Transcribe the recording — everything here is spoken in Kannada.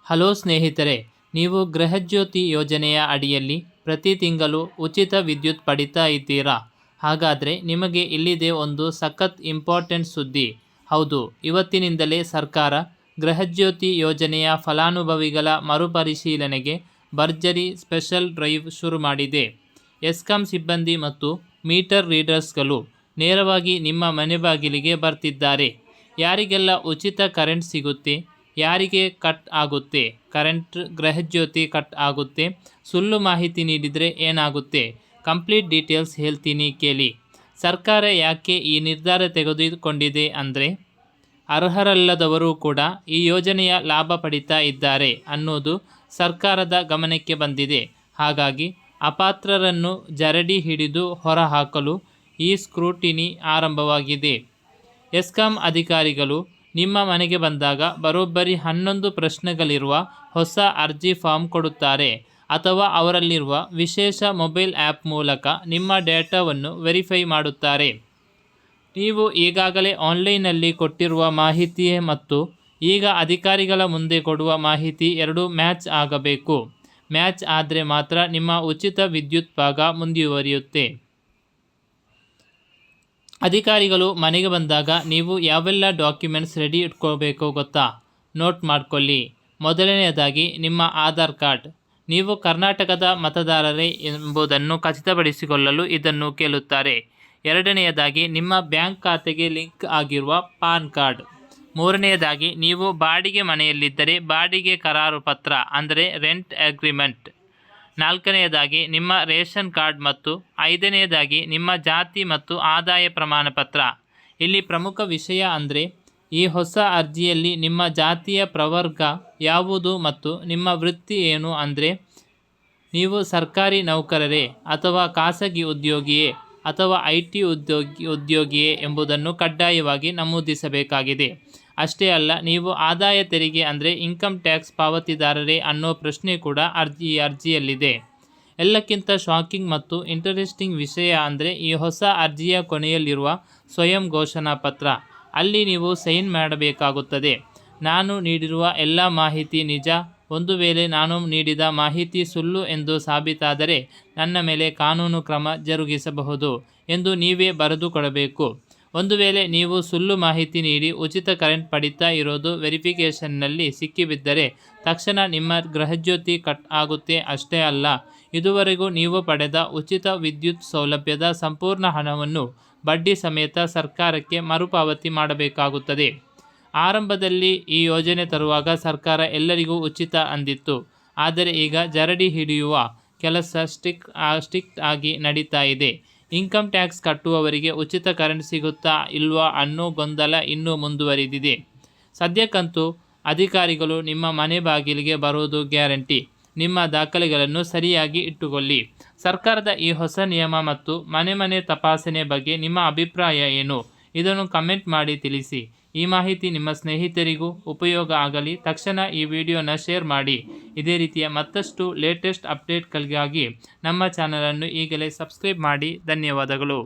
ಹಲೋ ಸ್ನೇಹಿತರೆ, ನೀವು ಗೃಹಜ್ಯೋತಿ ಯೋಜನೆಯ ಅಡಿಯಲ್ಲಿ ಪ್ರತಿ ತಿಂಗಳು ಉಚಿತ ವಿದ್ಯುತ್ ಪಡಿತಾ ಇದ್ದೀರಾ? ಹಾಗಾದರೆ ನಿಮಗೆ ಇಲ್ಲಿದೆ ಒಂದು ಸಖತ್ ಇಂಪಾರ್ಟೆಂಟ್ ಸುದ್ದಿ. ಹೌದು, ಇವತ್ತಿನಿಂದಲೇ ಸರ್ಕಾರ ಗೃಹಜ್ಯೋತಿ ಯೋಜನೆಯ ಫಲಾನುಭವಿಗಳ ಮರುಪರಿಶೀಲನೆಗೆ ಭರ್ಜರಿ ಸ್ಪೆಷಲ್ ಡ್ರೈವ್ ಶುರು ಮಾಡಿದೆ. ಎಸ್ಕಾಂ ಸಿಬ್ಬಂದಿ ಮತ್ತು ಮೀಟರ್ ರೀಡರ್ಸ್ಗಳು ನೇರವಾಗಿ ನಿಮ್ಮ ಮನೆ ಬಾಗಿಲಿಗೆ ಬರ್ತಿದ್ದಾರೆ. ಯಾರಿಗೆಲ್ಲ ಉಚಿತ ಕರೆಂಟ್ ಸಿಗುತ್ತೆ, ಯಾರಿಗೆ ಕಟ್ ಆಗುತ್ತೆ ಕರೆಂಟ್, ಗೃಹಜ್ಯೋತಿ ಕಟ್ ಆಗುತ್ತೆ, ಸುಳ್ಳು ಮಾಹಿತಿ ನೀಡಿದರೆ ಏನಾಗುತ್ತೆ, ಕಂಪ್ಲೀಟ್ ಡೀಟೇಲ್ಸ್ ಹೇಳ್ತೀನಿ ಕೇಳಿ. ಸರ್ಕಾರ ಯಾಕೆ ಈ ನಿರ್ಧಾರ ತೆಗೆದುಕೊಂಡಿದೆ ಅಂದರೆ, ಅರ್ಹರಲ್ಲದವರು ಕೂಡ ಈ ಯೋಜನೆಯ ಲಾಭ ಪಡಿತಾ ಇದ್ದಾರೆ ಅನ್ನೋದು ಸರ್ಕಾರದ ಗಮನಕ್ಕೆ ಬಂದಿದೆ. ಹಾಗಾಗಿ ಅಪಾತ್ರರನ್ನು ಜರಡಿ ಹಿಡಿದು ಹೊರಹಾಕಲು ಈ ಸ್ಕ್ರೂಟಿನಿ ಆರಂಭವಾಗಿದೆ. ಎಸ್ಕಾಂ ಅಧಿಕಾರಿಗಳು ನಿಮ್ಮ ಮನೆಗೆ ಬಂದಾಗ ಬರೋಬ್ಬರಿ 11 ಪ್ರಶ್ನೆಗಳಿರುವ ಹೊಸ ಅರ್ಜಿ ಫಾರ್ಮ್ ಕೊಡುತ್ತಾರೆ, ಅಥವಾ ಅವರಲ್ಲಿರುವ ವಿಶೇಷ ಮೊಬೈಲ್ ಆ್ಯಪ್ ಮೂಲಕ ನಿಮ್ಮ ಡೇಟಾವನ್ನು ವೆರಿಫೈ ಮಾಡುತ್ತಾರೆ. ನೀವು ಈಗಾಗಲೇ ಆನ್ಲೈನ್ನಲ್ಲಿ ಕೊಟ್ಟಿರುವ ಮಾಹಿತಿ ಮತ್ತು ಈಗ ಅಧಿಕಾರಿಗಳ ಮುಂದೆ ಕೊಡುವ ಮಾಹಿತಿ ಎರಡೂ ಮ್ಯಾಚ್ ಆಗಬೇಕು. ಮ್ಯಾಚ್ ಆದರೆ ಮಾತ್ರ ನಿಮ್ಮ ಉಚಿತ ವಿದ್ಯುತ್ ಭಾಗ ಮುಂದುವರಿಯುತ್ತೆ. ಅಧಿಕಾರಿಗಳು ಮನೆಗೆ ಬಂದಾಗ ನೀವು ಯಾವೆಲ್ಲ ಡಾಕ್ಯುಮೆಂಟ್ಸ್ ರೆಡಿ ಇಟ್ಕೋಬೇಕು ಗೊತ್ತಾ? ನೋಟ್ ಮಾಡ್ಕೊಳ್ಳಿ. ಮೊದಲನೆಯದಾಗಿ ನಿಮ್ಮ ಆಧಾರ್ ಕಾರ್ಡ್. ನೀವು ಕರ್ನಾಟಕದ ಮತದಾರರೇ ಎಂಬುದನ್ನು ಖಚಿತಪಡಿಸಿಕೊಳ್ಳಲು ಇದನ್ನು ಕೇಳುತ್ತಾರೆ. ಎರಡನೆಯದಾಗಿ ನಿಮ್ಮ ಬ್ಯಾಂಕ್ ಖಾತೆಗೆ ಲಿಂಕ್ ಆಗಿರುವ ಪಾನ್ ಕಾರ್ಡ್. ಮೂರನೆಯದಾಗಿ ನೀವು ಬಾಡಿಗೆ ಮನೆಯಲ್ಲಿದ್ದರೆ ಬಾಡಿಗೆ ಕರಾರು ಪತ್ರ ಅಂದರೆ ರೆಂಟ್ ಅಗ್ರಿಮೆಂಟ್. ನಾಲ್ಕನೆಯದಾಗಿ ನಿಮ್ಮ ರೇಷನ್ ಕಾರ್ಡ್ ಮತ್ತು ಐದನೆಯದಾಗಿ ನಿಮ್ಮ ಜಾತಿ ಮತ್ತು ಆದಾಯ ಪ್ರಮಾಣ ಪತ್ರ. ಇಲ್ಲಿ ಪ್ರಮುಖ ವಿಷಯ ಅಂದರೆ, ಈ ಹೊಸ ಅರ್ಜಿಯಲ್ಲಿ ನಿಮ್ಮ ಜಾತಿಯ ಪ್ರವರ್ಗ ಯಾವುದು ಮತ್ತು ನಿಮ್ಮ ವೃತ್ತಿ ಏನು, ಅಂದರೆ ನೀವು ಸರ್ಕಾರಿ ನೌಕರರೇ ಅಥವಾ ಖಾಸಗಿ ಉದ್ಯೋಗಿಯೇ ಅಥವಾ IT ಉದ್ಯೋಗಿಯೇ ಎಂಬುದನ್ನು ಕಡ್ಡಾಯವಾಗಿ ನಮೂದಿಸಬೇಕಾಗಿದೆ. ಅಷ್ಟೇ ಅಲ್ಲ, ನೀವು ಆದಾಯ ತೆರಿಗೆ ಅಂದರೆ ಇನ್ಕಮ್ ಟ್ಯಾಕ್ಸ್ ಪಾವತಿದಾರರೇ ಅನ್ನೋ ಪ್ರಶ್ನೆ ಕೂಡ ಈ ಅರ್ಜಿಯಲ್ಲಿದೆ. ಎಲ್ಲಕ್ಕಿಂತ ಶಾಕಿಂಗ್ ಮತ್ತು ಇಂಟರೆಸ್ಟಿಂಗ್ ವಿಷಯ ಅಂದರೆ ಈ ಹೊಸ ಅರ್ಜಿಯ ಕೊನೆಯಲ್ಲಿರುವ ಸ್ವಯಂ ಘೋಷಣಾ ಪತ್ರ. ಅಲ್ಲಿ ನೀವು ಸೈನ್ ಮಾಡಬೇಕಾಗುತ್ತದೆ. ನಾನು ನೀಡಿರುವ ಎಲ್ಲ ಮಾಹಿತಿ ನಿಜ. ಒಂದು ವೇಳೆ ನಾನು ನೀಡಿದ ಮಾಹಿತಿ ಸುಳ್ಳು ಎಂದು ಸಾಬೀತಾದರೆ ನನ್ನ ಮೇಲೆ ಕಾನೂನು ಕ್ರಮ ಜರುಗಿಸಬಹುದು ಎಂದು ನೀವೇ ಬರೆದು ಕೊಡಬೇಕು. ಒಂದು ವೇಳೆ ನೀವು ಸುಳ್ಳು ಮಾಹಿತಿ ನೀಡಿ ಉಚಿತ ಕರೆಂಟ್ ಪಡಿತಾ ಇರೋದು ವೆರಿಫಿಕೇಷನ್ನಲ್ಲಿ ಸಿಕ್ಕಿಬಿದ್ದರೆ ತಕ್ಷಣ ನಿಮ್ಮ ಗೃಹಜ್ಯೋತಿ ಕಟ್ ಆಗುತ್ತೆ. ಅಷ್ಟೇ ಅಲ್ಲ, ಇದುವರೆಗೂ ನೀವು ಪಡೆದ ಉಚಿತ ವಿದ್ಯುತ್ ಸೌಲಭ್ಯದ ಸಂಪೂರ್ಣ ಹಣವನ್ನು ಬಡ್ಡಿ ಸಮೇತ ಸರ್ಕಾರಕ್ಕೆ ಮರುಪಾವತಿ ಮಾಡಬೇಕಾಗುತ್ತದೆ. ಆರಂಭದಲ್ಲಿ ಈ ಯೋಜನೆ ತರುವಾಗ ಸರ್ಕಾರ ಎಲ್ಲರಿಗೂ ಉಚಿತ ಅಂದಿತ್ತು. ಆದರೆ ಈಗ ಜರಡಿ ಹಿಡಿಯುವ ಕೆಲಸ ಸ್ಟ್ರಿಕ್ಟ್ ಆಗಿ ನಡೀತಾ ಇದೆ. ಇನ್ಕಮ್ ಟ್ಯಾಕ್ಸ್ ಕಟ್ಟುವವರಿಗೆ ಉಚಿತ ಕರೆಂಟ್ ಸಿಗುತ್ತಾ ಇಲ್ವಾ ಅನ್ನೋ ಗೊಂದಲ ಇನ್ನೂ ಮುಂದುವರಿದಿದೆ. ಸದ್ಯಕ್ಕಂತೂ ಅಧಿಕಾರಿಗಳು ನಿಮ್ಮ ಮನೆ ಬಾಗಿಲಿಗೆ ಬರೋದು ಗ್ಯಾರಂಟಿ. ನಿಮ್ಮ ದಾಖಲೆಗಳನ್ನು ಸರಿಯಾಗಿ ಇಟ್ಟುಕೊಳ್ಳಿ. ಸರ್ಕಾರದ ಈ ಹೊಸ ನಿಯಮ ಮತ್ತು ಮನೆ ತಪಾಸಣೆ ಬಗ್ಗೆ ನಿಮ್ಮ ಅಭಿಪ್ರಾಯ ಏನು? ಇದನ್ನು ಕಮೆಂಟ್ ಮಾಡಿ ತಿಳಿಸಿ. ಈ ಮಾಹಿತಿ ನಿಮ್ಮ ಸ್ನೇಹಿತರಿಗೂ ಉಪಯೋಗ ಆಗಲಿ. ತಕ್ಷಣ ಈ ವಿಡಿಯೋನ ಶೇರ್ ಮಾಡಿ. ಇದೇ ರೀತಿಯ ಮತ್ತಷ್ಟು ಲೇಟೆಸ್ಟ್ ಅಪ್ಡೇಟ್ಗಳಿಗಾಗಿ ನಮ್ಮ ಚಾನಲನ್ನು ಈಗಲೇ ಸಬ್ಸ್ಕ್ರೈಬ್ ಮಾಡಿ. ಧನ್ಯವಾದಗಳು.